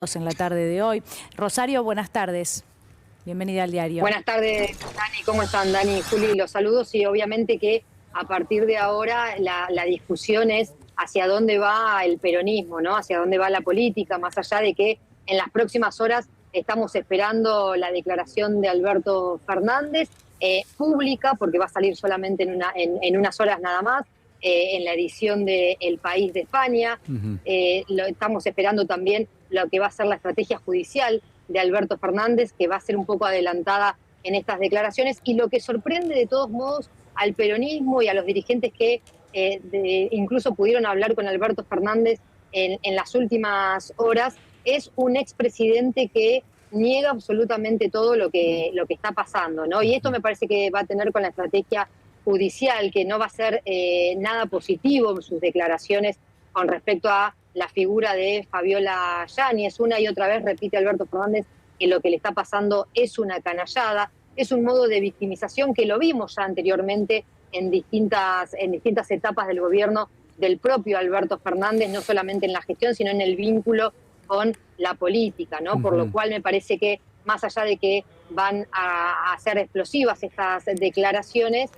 En la tarde de hoy. Rosario, buenas tardes. Bienvenida al diario. Buenas tardes, Dani. ¿Cómo están, Dani y Juli? Los saludos y obviamente que a partir de ahora la discusión es hacia dónde va el peronismo, ¿no? Hacia dónde va la política, más allá de que en las próximas horas estamos esperando la declaración de Alberto Fernández, pública, porque va a salir solamente en unas horas nada más, en la edición de El País de España. Lo estamos esperando también lo que va a ser la estrategia judicial de Alberto Fernández, que va a ser un poco adelantada en estas declaraciones. Y lo que sorprende de todos modos al peronismo y a los dirigentes que incluso pudieron hablar con Alberto Fernández en las últimas horas, es un expresidente que niega absolutamente todo lo que está pasando, ¿no? Y esto me parece que va a tener con la estrategia judicial, que no va a ser nada positivo en sus declaraciones con respecto a la figura de Fabiola Yáñez. Una y otra vez repite Alberto Fernández que lo que le está pasando es una canallada, es un modo de victimización que lo vimos ya anteriormente en distintas etapas del gobierno del propio Alberto Fernández, no solamente en la gestión, sino en el vínculo con la política, ¿no? Por lo cual me parece que, más allá de que van a ser explosivas estas declaraciones,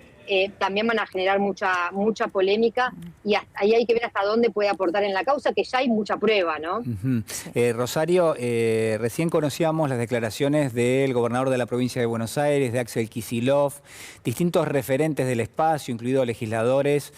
también van a generar mucha polémica y ahí hay que ver hasta dónde puede aportar en la causa, que ya hay mucha prueba, ¿no? Rosario, recién conocíamos las declaraciones del gobernador de la provincia de Buenos Aires, de Axel Kicillof, distintos referentes del espacio, incluidos legisladores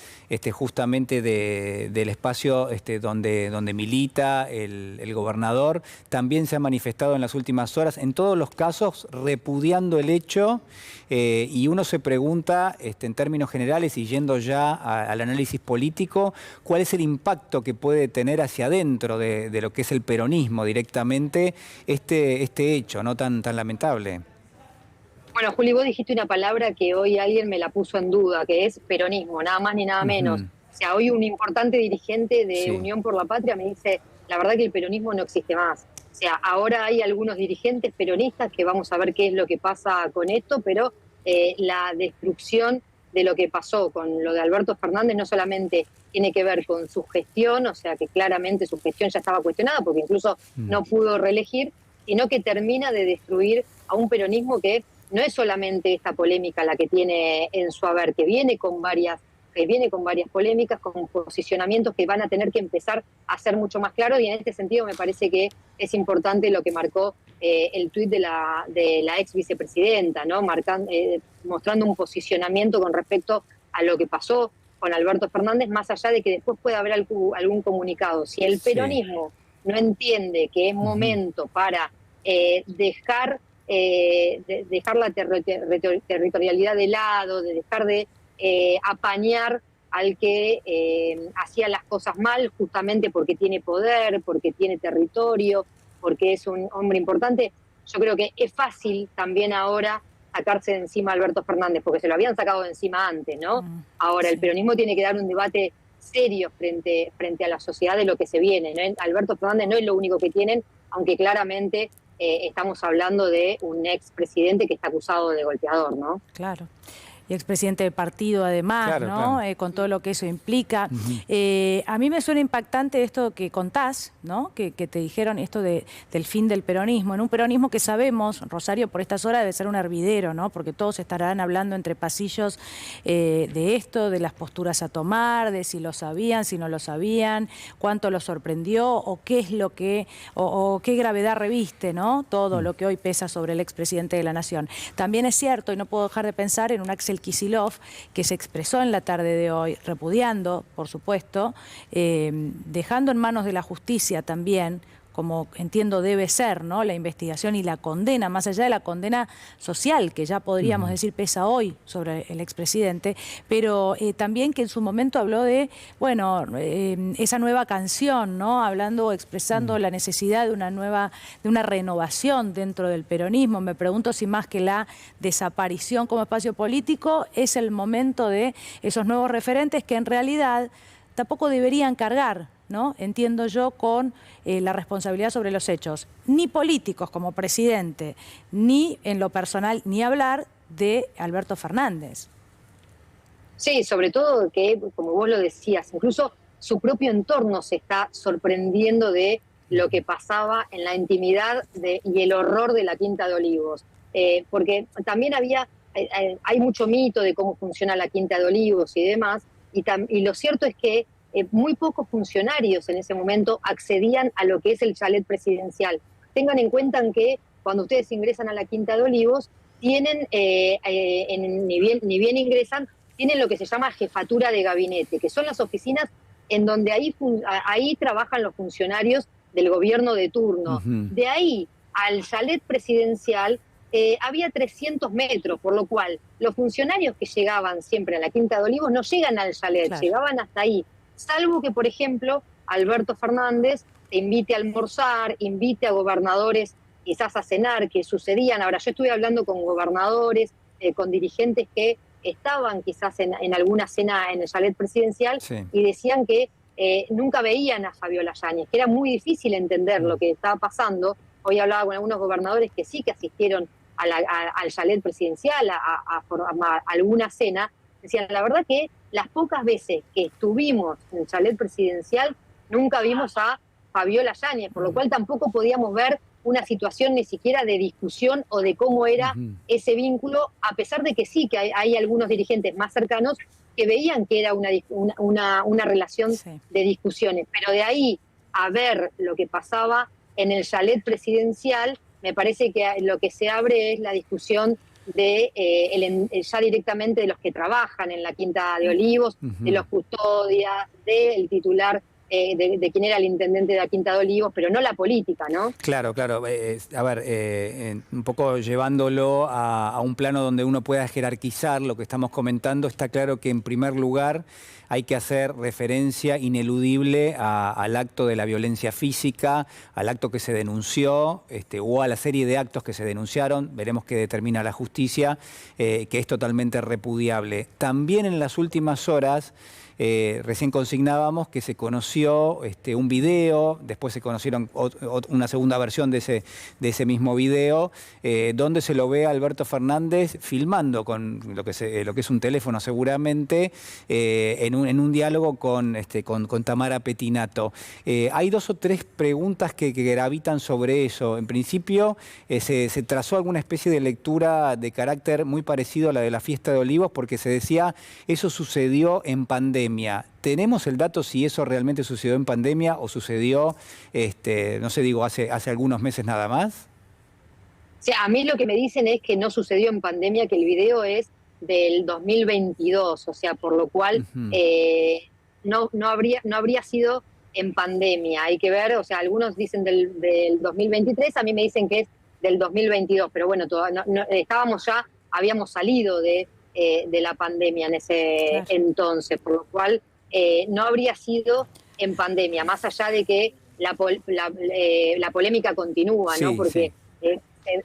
justamente del espacio donde milita el gobernador. También se ha manifestado en las últimas horas, en todos los casos repudiando el hecho, y uno se pregunta, en términos generales y yendo ya al análisis político, ¿cuál es el impacto que puede tener hacia adentro de lo que es el peronismo directamente este hecho, no tan lamentable? Bueno, Juli, vos dijiste una palabra que hoy alguien me la puso en duda, que es peronismo, nada más ni nada menos. O sea, hoy un importante dirigente de Unión por la Patria me dice, la verdad que el peronismo no existe más. O sea, ahora hay algunos dirigentes peronistas que vamos a ver qué es lo que pasa con esto, pero la destrucción de lo que pasó con lo de Alberto Fernández no solamente tiene que ver con su gestión, o sea que claramente su gestión ya estaba cuestionada porque incluso no pudo reelegir, sino que termina de destruir a un peronismo que no es solamente esta polémica la que tiene en su haber, que viene con varias polémicas, con posicionamientos que van a tener que empezar a ser mucho más claros, y en este sentido me parece que es importante lo que marcó el tuit de la ex vicepresidenta, ¿no? Mostrando un posicionamiento con respecto a lo que pasó con Alberto Fernández, más allá de que después pueda haber algún comunicado. Si el peronismo no entiende que es momento para dejar la territorialidad de lado, de dejar de apañar al que hacía las cosas mal justamente porque tiene poder, porque tiene territorio, porque es un hombre importante, yo creo que es fácil también ahora sacarse de encima a Alberto Fernández, porque se lo habían sacado de encima antes, ¿no? Ahora el peronismo tiene que dar un debate serio frente a la sociedad de lo que se viene, ¿no? Alberto Fernández no es lo único que tienen, aunque claramente estamos hablando de un expresidente que está acusado de golpeador, ¿no? Claro. Y expresidente del partido además, ¿no? Con todo lo que eso implica. A mí me suena impactante esto que contás, ¿no? Que te dijeron esto del fin del peronismo, en un peronismo que sabemos, Rosario, por estas horas debe ser un hervidero, ¿no? Porque todos estarán hablando entre pasillos de esto, de las posturas a tomar, de si lo sabían, si no lo sabían, cuánto los sorprendió o qué es lo que, o qué gravedad reviste, ¿no? Todo lo que hoy pesa sobre el expresidente de la Nación. También es cierto, y no puedo dejar de pensar en un Axel Kicillof, que se expresó en la tarde de hoy, repudiando, por supuesto, dejando en manos de la justicia también, como entiendo debe ser, ¿no? La investigación y la condena, más allá de la condena social, que ya podríamos decir pesa hoy sobre el expresidente, pero también que en su momento habló de, bueno, esa nueva canción, ¿no? Hablando o expresando la necesidad de una renovación dentro del peronismo. Me pregunto si más que la desaparición como espacio político es el momento de esos nuevos referentes que en realidad tampoco deberían cargar, ¿no? Entiendo yo, con la responsabilidad sobre los hechos, ni políticos como presidente, ni en lo personal, ni hablar de Alberto Fernández. Sí, sobre todo que, como vos lo decías, incluso su propio entorno se está sorprendiendo de lo que pasaba en la intimidad y el horror de la Quinta de Olivos. Porque también hay mucho mito de cómo funciona la Quinta de Olivos y demás, y lo cierto es que muy pocos funcionarios en ese momento accedían a lo que es el chalet presidencial. Tengan en cuenta que cuando ustedes ingresan a la Quinta de Olivos, tienen, ni bien ingresan, tienen lo que se llama jefatura de gabinete, que son las oficinas en donde ahí trabajan los funcionarios del gobierno de turno. De ahí al chalet presidencial había 300 metros, por lo cual los funcionarios que llegaban siempre a la Quinta de Olivos no llegan al chalet, llegaban hasta ahí. Salvo que, por ejemplo, Alberto Fernández te invite a almorzar, invite a gobernadores quizás a cenar, que sucedían. Ahora, yo estuve hablando con gobernadores, con dirigentes que estaban quizás en alguna cena en el chalet presidencial y decían que nunca veían a Fabiola Yáñez, que era muy difícil entender lo que estaba pasando. Hoy hablaba con algunos gobernadores que sí que asistieron al chalet presidencial, a alguna cena. Decían, la verdad que las pocas veces que estuvimos en el chalet presidencial, nunca vimos a Fabiola Yáñez, por lo cual tampoco podíamos ver una situación ni siquiera de discusión o de cómo era ese vínculo, a pesar de que sí, que hay algunos dirigentes más cercanos que veían que era una relación de discusiones. Pero de ahí a ver lo que pasaba en el chalet presidencial, me parece que lo que se abre es la discusión de ya directamente de los que trabajan en la Quinta de Olivos, de los custodias, del titular, de quién era el intendente de la Quinta de Olivos, pero no la política, ¿no? Claro, claro. A ver, un poco llevándolo a un plano donde uno pueda jerarquizar lo que estamos comentando, está claro que en primer lugar hay que hacer referencia ineludible al acto de la violencia física, al acto que se denunció, o a la serie de actos que se denunciaron. Veremos qué determina la justicia, que es totalmente repudiable. También en las últimas horas, recién consignábamos que se conoció un video, después se conocieron una segunda versión de ese mismo video, donde se lo ve a Alberto Fernández filmando con lo que es un teléfono seguramente, en un diálogo con Tamara Pettinato. Hay dos o tres preguntas que gravitan sobre eso. En principio, se trazó alguna especie de lectura de carácter muy parecido a la de la fiesta de Olivos, porque se decía, eso sucedió en pandemia. ¿Tenemos el dato si eso realmente sucedió en pandemia o sucedió, no sé, digo, hace algunos meses nada más? O sea, a mí lo que me dicen es que no sucedió en pandemia, que el video es del 2022, o sea, por lo cual no habría sido en pandemia. Hay que ver, o sea, algunos dicen del 2023, a mí me dicen que es del 2022, pero bueno, habíamos salido de la pandemia en ese entonces, por lo cual no habría sido en pandemia, más allá de que la polémica continúa, ¿no? Porque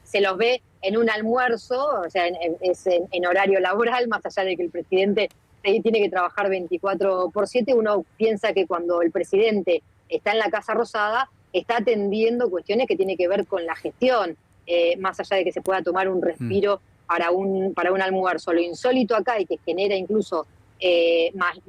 se los ve en un almuerzo, o sea, es en horario laboral, más allá de que el presidente tiene que trabajar 24/7, uno piensa que cuando el presidente está en la Casa Rosada, está atendiendo cuestiones que tienen que ver con la gestión, más allá de que se pueda tomar un respiro para un almuerzo. Lo insólito acá y que genera incluso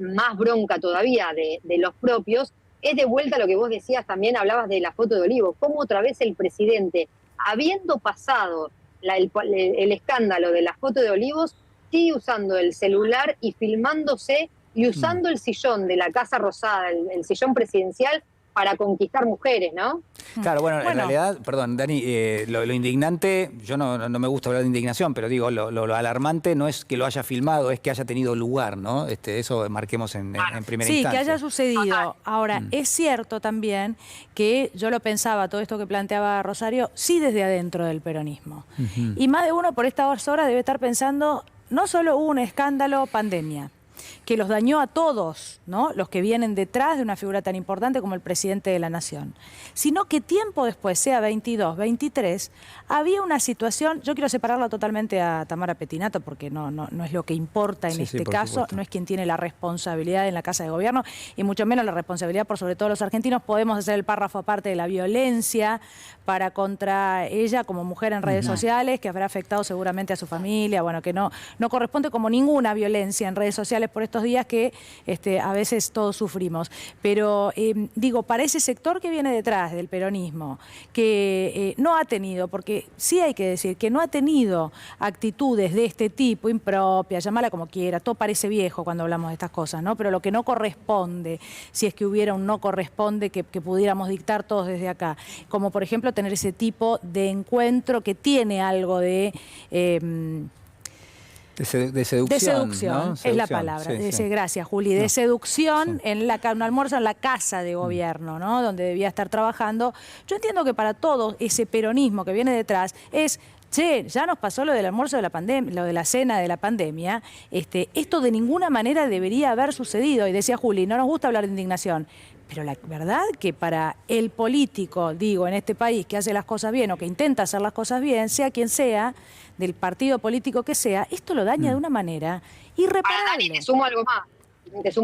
más bronca todavía de los propios, es de vuelta a lo que vos decías, también hablabas de la foto de Olivos, cómo otra vez el presidente, habiendo pasado el escándalo de la foto de Olivos, sigue usando el celular y filmándose y usando el sillón de la Casa Rosada, el sillón presidencial, para conquistar mujeres, ¿no? Claro, bueno, en realidad, perdón, Dani, lo indignante, yo no me gusta hablar de indignación, pero digo, lo alarmante no es que lo haya filmado, es que haya tenido lugar, ¿no? Eso marquemos en primera instancia. Sí, que haya sucedido. Ahora, es cierto también que yo lo pensaba, todo esto que planteaba Rosario, sí desde adentro del peronismo. Y más de uno por estas horas debe estar pensando, no solo hubo un escándalo pandemia, que los dañó a todos, ¿no? Los que vienen detrás de una figura tan importante como el presidente de la Nación, sino que tiempo después, sea 22, 23, había una situación, yo quiero separarla totalmente a Tamara Pettinato porque no es lo que importa en este caso, supuesto. No es quien tiene la responsabilidad en la Casa de Gobierno y mucho menos la responsabilidad por sobre todo los argentinos. Podemos hacer el párrafo aparte de la violencia contra ella como mujer en redes sociales, que habrá afectado seguramente a su familia, bueno, que no corresponde como ninguna violencia en redes sociales por estos días que a veces todos sufrimos. Pero digo, para ese sector que viene detrás del peronismo, que no ha tenido, porque sí hay que decir que no ha tenido actitudes de este tipo, impropias, llamala como quiera, todo parece viejo cuando hablamos de estas cosas, ¿no? Pero lo que no corresponde, si es que hubiera un no corresponde que pudiéramos dictar todos desde acá, como por ejemplo tener ese tipo de encuentro que tiene algo de seducción. De seducción, ¿no? Es la palabra. Sí. Gracias, Juli. De seducción en un almuerzo en la casa de gobierno, ¿no? Donde debía estar trabajando. Yo entiendo que para todo ese peronismo que viene detrás es... Che, ya nos pasó lo del almuerzo de la pandemia, lo de la cena de la pandemia. Esto de ninguna manera debería haber sucedido. Y decía Juli, no nos gusta hablar de indignación. Pero la verdad que para el político, digo, en este país que hace las cosas bien o que intenta hacer las cosas bien, sea quien sea, del partido político que sea, esto lo daña de una manera irreparable. Dani, te sumo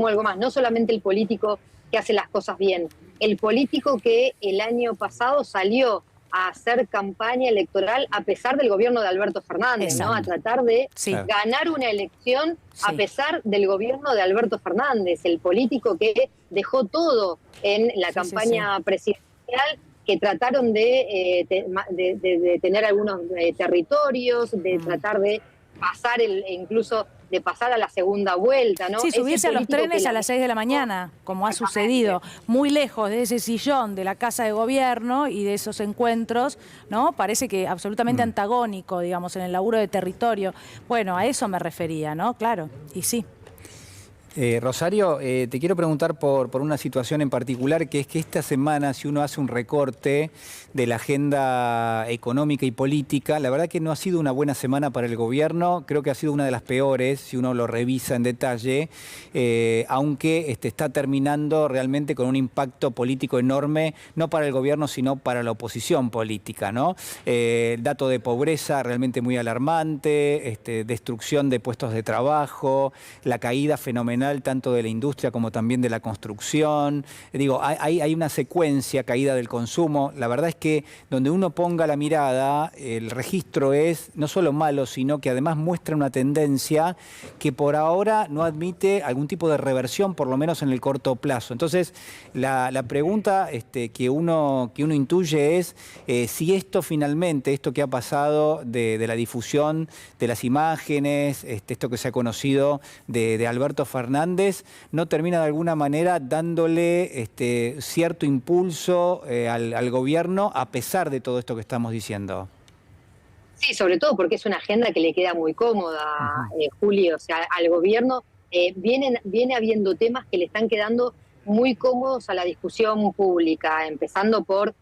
algo más. No solamente el político que hace las cosas bien, el político que el año pasado salió a hacer campaña electoral a pesar del gobierno de Alberto Fernández, ¿no? A tratar de ganar una elección a pesar del gobierno de Alberto Fernández, el político que dejó todo en la campaña presidencial, que trataron de tener algunos territorios, de tratar de pasar incluso de pasar a la segunda vuelta, ¿no? Sí, subirse a los trenes a las 6 de la mañana, como ha sucedido, muy lejos de ese sillón de la Casa de Gobierno y de esos encuentros, ¿no? Parece que absolutamente antagónico, digamos, en el laburo de territorio. Bueno, a eso me refería, ¿no? Claro, y sí. Rosario, te quiero preguntar por una situación en particular, que es que esta semana, si uno hace un recorte de la agenda económica y política, la verdad que no ha sido una buena semana para el gobierno, creo que ha sido una de las peores, si uno lo revisa en detalle, aunque está terminando realmente con un impacto político enorme, no para el gobierno, sino para la oposición política, ¿no? El dato de pobreza realmente muy alarmante, destrucción de puestos de trabajo, la caída fenomenal tanto de la industria como también de la construcción. Digo, hay una secuencia, caída del consumo. La verdad es que donde uno ponga la mirada, el registro es no solo malo, sino que además muestra una tendencia que por ahora no admite algún tipo de reversión, por lo menos en el corto plazo. Entonces, la pregunta que uno intuye es si esto finalmente, esto que ha pasado de la difusión de las imágenes, esto que se ha conocido de Alberto Fernández, no termina de alguna manera dándole cierto impulso al gobierno a pesar de todo esto que estamos diciendo. Sí, sobre todo porque es una agenda que le queda muy cómoda, Julio. O sea, al gobierno viene habiendo temas que le están quedando muy cómodos a la discusión pública, empezando por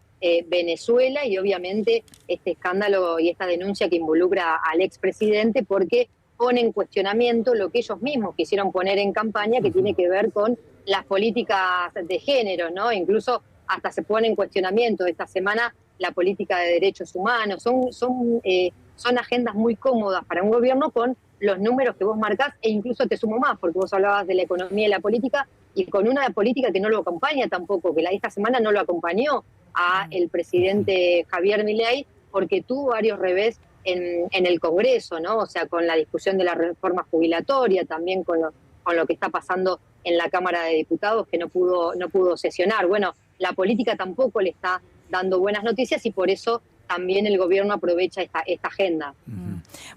Venezuela y obviamente este escándalo y esta denuncia que involucra al expresidente, porque pone en cuestionamiento lo que ellos mismos quisieron poner en campaña, que tiene que ver con las políticas de género, ¿no? Incluso hasta se pone en cuestionamiento esta semana la política de derechos humanos. Son agendas muy cómodas para un gobierno con los números que vos marcás, e incluso te sumo más, porque vos hablabas de la economía y la política, y con una política que no lo acompaña tampoco, que esta semana no lo acompañó a el presidente Javier Milei, porque tuvo varios revés en el Congreso, ¿no? O sea, con la discusión de la reforma jubilatoria, también con lo que está pasando en la Cámara de Diputados, que no pudo sesionar. Bueno, la política tampoco le está dando buenas noticias y por eso también el gobierno aprovecha esta agenda.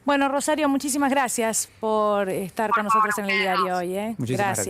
Bueno, Rosario, muchísimas gracias por estar con nosotros en el diario hoy. Muchísimas gracias.